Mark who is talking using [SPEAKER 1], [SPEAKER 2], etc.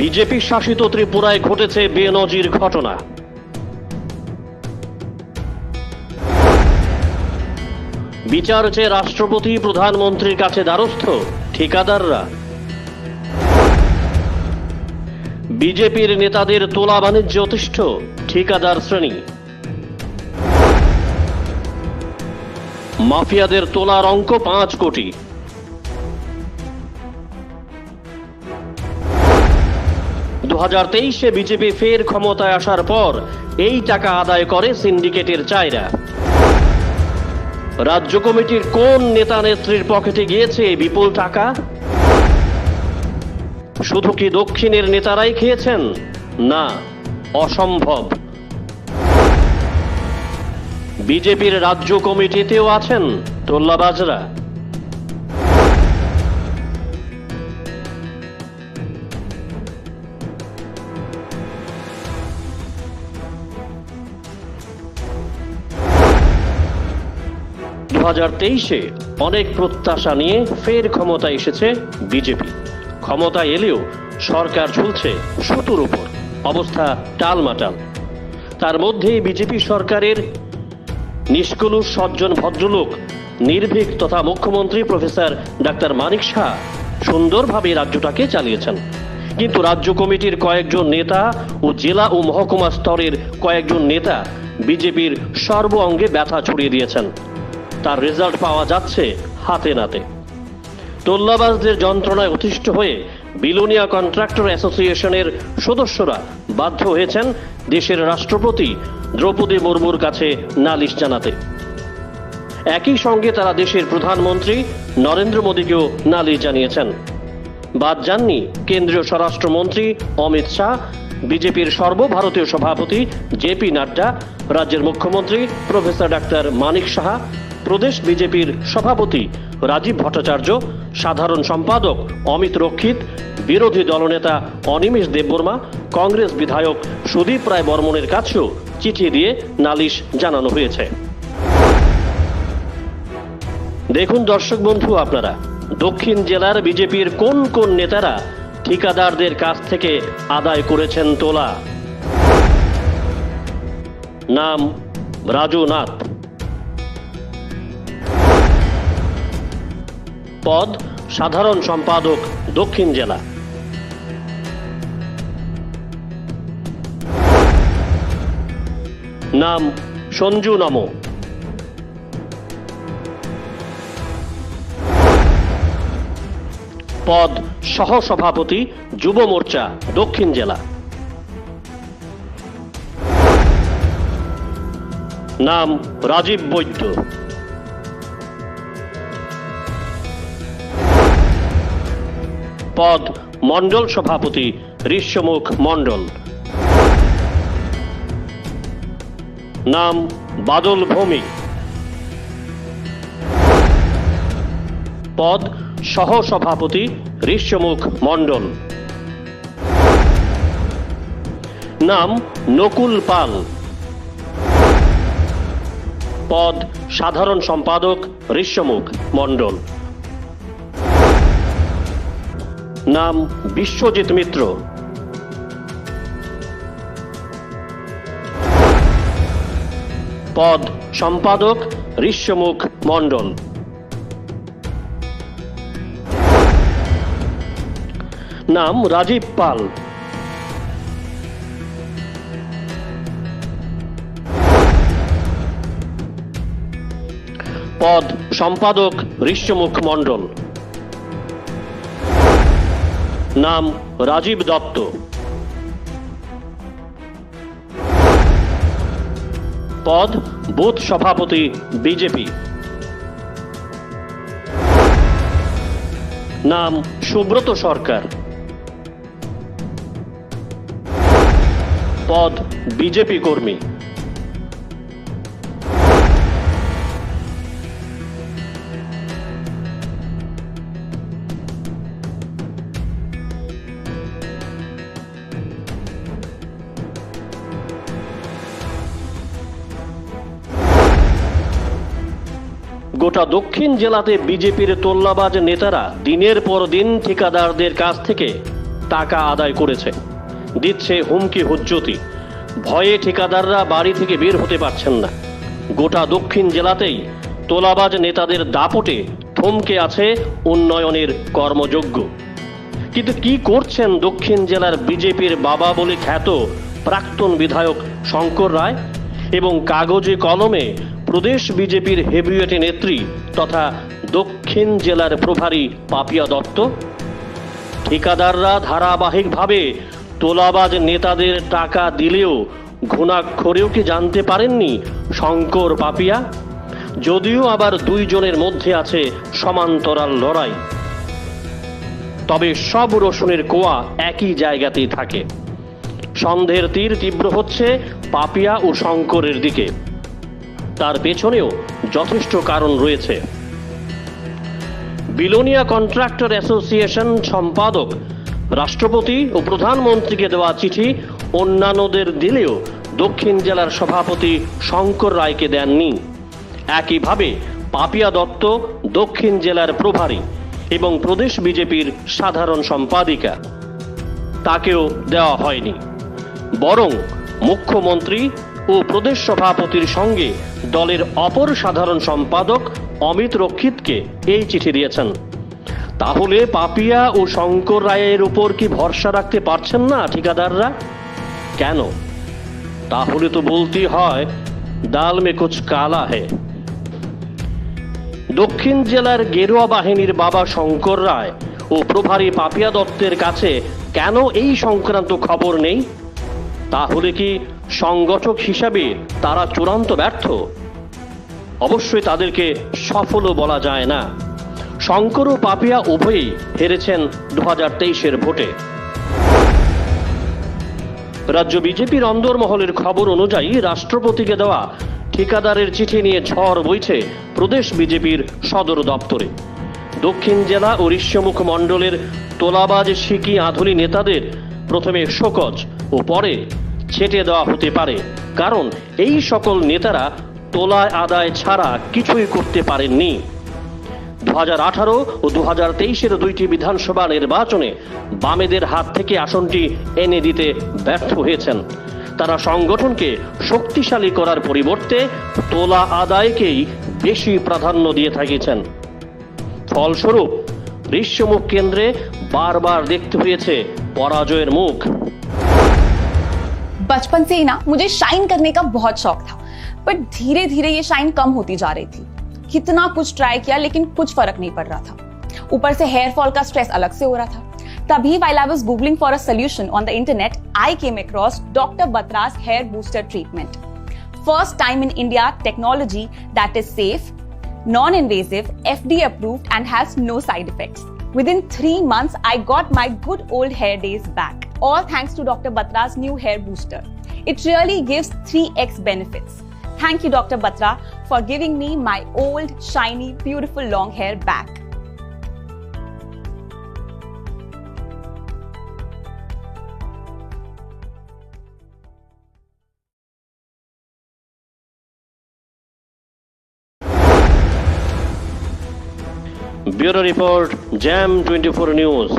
[SPEAKER 1] BJP শাসিত ত্রিপুরায় ঘটেছে বেনজির ঘটনা। বিচার চেয়ে রাষ্ট্রপতি প্রধানমন্ত্রীর কাছে দ্বারস্থ ঠিকাদাররা। বিজেপির নেতাদের তোলা বাণিজ্যে অতিষ্ঠ ঠিকাদার শ্রেণী। মাফিয়াদের তোলার অঙ্ক 5 কোটি। দু 2023-এ বিজেপি ফের ক্ষমতায় আসার পর এই টাকা আদায় করে সিন্ডিকেটের চাইরা। রাজ্য কমিটির কোন নেতা নেত্রীর পকেটে গিয়েছে বিপুল টাকা? শুধু কি দক্ষিণের নেতারাই খেয়েছেন? না, অসম্ভব। বিজেপির রাজ্য কমিটিতেও আছেন তোল্লাবাজরা। দু 2023-এ অনেক প্রত্যাশা নিয়ে ফের ক্ষমতায় এসেছে বিজেপি। ক্ষমতায় এলেও সরকার ঝুলছে সুতোর উপর, অবস্থা টালমাটাল। তার মধ্যেই বিজেপি সরকারের নিষ্কলুষ সজ্জন ভদ্রলোক নির্ভীক তথা মুখ্যমন্ত্রী প্রফেসর ডাক্তার মানিক সাহা সুন্দরভাবে রাজ্যটাকে চালিয়েছেন। কিন্তু রাজ্য কমিটির কয়েকজন নেতা ও জেলা ও মহকুমা স্তরের কয়েকজন নেতা বিজেপির সর্ব অঙ্গে ব্যথা ছড়িয়ে দিয়েছেন। তার রেজাল্ট পাওয়া যাচ্ছে হাতে নাতে। তোল্লাবাজদের যন্ত্রণায় অতিষ্ঠ হয়ে বিলোনিয়া কন্ট্রাক্টর অ্যাসোসিয়েশনের সদস্যরা বাধ্য হয়েছেন দেশের রাষ্ট্রপতি দ্রৌপদী মুর্মুর কাছে নালিশ জানাতে। একই সঙ্গে তারা দেশের প্রধানমন্ত্রী নরেন্দ্র মোদীকেও নালিশ জানিয়েছেন। বাদ যাননি কেন্দ্রীয় স্বরাষ্ট্রমন্ত্রী অমিত শাহ, বিজেপির সর্বভারতীয় সভাপতি জেপি নাড্ডা, রাজ্যের মুখ্যমন্ত্রী প্রফেসর ডাক্তার মানিক সাহা, প্রদেশ বিজেপির সভাপতি রাজীব ভট্টাচার্য, সাধারণ সম্পাদক অমিত রক্ষিত, বিরোধী দলনেতা অনিমেষ দেববর্মা, কংগ্রেস বিধায়ক সুদীপ রায় বর্মনের কাছেও চিঠি দিয়ে নালিশ জানানো হয়েছে। দেখুন দর্শক বন্ধু, আপনারা দক্ষিণ জেলার বিজেপির কোন কোন নেতারা ঠিকাদারদের কাছ থেকে আদায় করেছেন তোলা। নাম রাজু নাথ। পদ সাধারণ সম্পাদক দক্ষিণ জেলা। নাম সঞ্জু নমো। পদ সহসভাপতি যুব মোর্চা দক্ষিণ জেলা। নাম রাজীব বৈদ্য। পদ মণ্ডল সভাপতি ঋষ্যমুখ মণ্ডল। নাম বাদল ভৌমিক। পদ সহসভাপতি ঋষ্যমুখ মণ্ডল। নাম নকুল পাল। পদ সাধারণ সম্পাদক ঋষ্যমুখ মণ্ডল। নাম বিশ্বজিৎ মিত্র। পদ সম্পাদক ঋষ্যমুখ মণ্ডল। নাম রাজীব পাল। পদ সম্পাদক ঋষ্যমুখ মণ্ডল। নাম রাজীব দত্ত। পদ বুথ সভাপতি বিজেপি। নাম সুব্রত সরকার। পদ বিজেপি কর্মী। গোটা দক্ষিণ জেলাতে বিজেপির তোল্লাবাজ নেতারা দিনের পর দিন ঠিকাদারদের কাছ থেকে টাকা আদায় করেছে, দিচ্ছে হুমকি হুজ্জতি। ভয়ে ঠিকাদাররা বাড়ি থেকে বের হতে পারছেন না। গোটা দক্ষিণ জেলাতেই তোলাবাজ নেতাদের দাপটে থমকে আছে উন্নয়নের কর্মযজ্ঞ। কিন্তু কি করছেন দক্ষিণ জেলার বিজেপির বাবা বলে খ্যাত প্রাক্তন বিধায়ক শঙ্কর রায় এবং কাগজে কলমে প্রদেশ বিজেপির হেভিওয়েট নেত্রী তথা দক্ষিণ জেলার প্রভারী পাপিয়া দত্ত? ঠিকাদাররা ধারাবাহিকভাবে তোলাবাজ নেতাদের টাকা দিলেও ঘুণাক্ষরেও কি জানতে পারেননি শঙ্কর পাপিয়া? যদিও আবার দুইজনের মধ্যে আছে সমান্তরাল লড়াই, তবে সব রসুনের কোয়া একই জায়গাতেই থাকে। সন্দেহের তীর তীব্র হচ্ছে পাপিয়া ও শঙ্করের দিকে। তার পেছনেও যথেষ্ট কারণ রয়েছে। বিলোনিয়া কন্ট্রাক্টর অ্যাসোসিয়েশন সম্পাদক রাষ্ট্রপতি ও প্রধানমন্ত্রীকে দেওয়া চিঠি অন্যান্যদের দিলেও দক্ষিণ জেলার সভাপতি শঙ্কর রায়কে দেননি। একইভাবে পাপিয়া দত্ত দক্ষিণ জেলার প্রভারী এবং প্রদেশ বিজেপির সাধারণ সম্পাদিকা, তাকেও দেওয়া হয়নি। বরং মুখ্যমন্ত্রী ও প্রদেশ সভাপতির সঙ্গে দলের অপর সাধারণ সম্পাদক অমিত রক্ষিতকে এই চিঠি দিয়েছেন। তাহলে পাপিয়া ও শঙ্কর রায়ের উপর কি ভরসা রাখতে পারছেন না ঠিকাদাররা? কেন? তাহলে তো বলতেই হয় দাল মে কুছ কালা হে। দক্ষিণ জেলার গেরুয়া বাহিনীর বাবা শঙ্কর রায় ও প্রভারী পাপিয়া দত্তের কাছে কেন এই সংক্রান্ত খবর নেই? তাহলে কি সংগঠক হিসাবে তারা চূড়ান্ত ব্যর্থ? অবশ্যই তাদেরকে সফলও বলা যায় না। শঙ্কর ও পাপিয়া উভয়ই হেরেছেন 2023-এর ভোটে। রাজ্য বিজেপির অন্দরমহলের খবর অনুযায়ী রাষ্ট্রপতিকে দেওয়া ঠিকাদারের চিঠি নিয়ে ঝড় বইছে প্রদেশ বিজেপির সদর দপ্তরে। দক্ষিণ জেলা ও ঋষ্যমুখ মণ্ডলের তোলাবাজ শিকি আধুলি নেতাদের প্রথমে শোকজ ও পরে ছেটে দেওয়া হতে পারে, কারণ এই সকল নেতারা তোলা আদায় ছাড়া কিছুই করতে পারেননি। 2018 ও 2023-এর দুইটি বিধানসভা নির্বাচনে বামেদের হাত থেকে আসনটি এনে দিতে ব্যর্থ হয়েছেন। তারা সংগঠনকে শক্তিশালী করার পরিবর্তে তোলা আদায়কেই বেশি প্রাধান্য দিয়ে থাকিছেন। ফলস্বরূপ ঋষ্যমুখ কেন্দ্রে বারবার দেখতে হয়েছে পরাজয়ের মুখ।
[SPEAKER 2] बचपन से ही ना मुझे शाइन करने का बहुत शौक था, पर धीरे धीरे ये शाइन कम होती जा रही थी। कितना कुछ ट्राई किया लेकिन कुछ फर्क नहीं पड़ रहा था। ऊपर से हेयर फॉल का स्ट्रेस अलग से हो रहा था। तभी while I was googling for a solution on the internet, I came across Dr. Batra's hair booster treatment. First time in India technology that is safe, non-invasive, FDA approved and has no side effects. Within 3 months, I got my good old hair days back. All thanks to Dr. Batra's new hair booster. It really gives 3x benefits. Thank you, Dr. Batra, for giving me my old, shiny, beautiful long hair back.
[SPEAKER 1] Bureau Report, Jam 24 News।